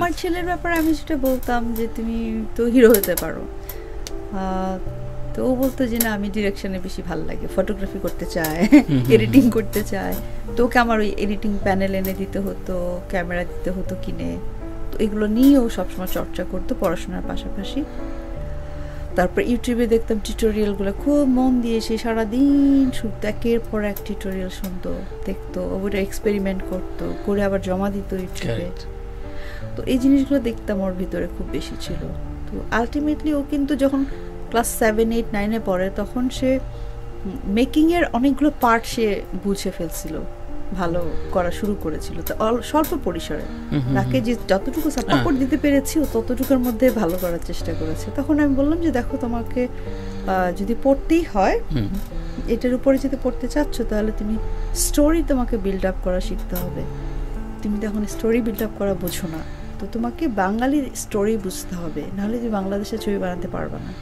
আমার ছেলের ব্যাপারে আমি যেটা বলতাম যে তুমি তো হিরো হতে পারো, তো ও বলতো যে না আমি ডিরেকশনে বেশি ভালো লাগে, ফটোগ্রাফি করতে চায়, এডিটিং করতে চায়। তো ওকে আমার ওই এডিটিং প্যানেল এনে দিতে হতো, ক্যামেরা দিতে হতো কিনে, তো এগুলো নিয়ে ও সবসময় চর্চা করতো পড়াশোনার পাশাপাশি। তারপর ইউটিউবে দেখতাম টিউটোরিয়ালগুলো, খুব মন দিয়ে সে সারাদিন শুনতো, একের পর এক টিউটোরিয়াল শুনতো, দেখতো, ওটা এক্সপেরিমেন্ট করতো, করে আবার জমা দিত ইউটিউবে। তো এই জিনিসগুলো দেখতাম ওর ভিতরে খুব বেশি ছিল। তো আলটিমেটলি ও কিন্তু যখন ক্লাস 7, 8, 9-এ পড়ে তখন সে মেকিংয়ের অনেকগুলো পার্ট সে বুঝে ফেলছিল, ভালো করা শুরু করেছিল। তো স্বল্প পরিসরে তাকে যে যতটুকু সাপোর্ট দিতে পেরেছি ও ততটুকুর মধ্যে ভালো করার চেষ্টা করেছে। তখন আমি বললাম যে দেখো তোমাকে যদি পড়তেই হয়, এটার উপরে যদি পড়তে চাচ্ছ তাহলে তুমি স্টোরি তোমাকে বিল্ড আপ করা শিখতে হবে। তুমি তো এখন স্টোরি বিল্ড আপ করা বোঝো না, তো তোমাকে বাঙালির স্টোরি বুঝতে হবে, নাহলে তুমি বাংলাদেশের ছবি বানাতে পারবে না।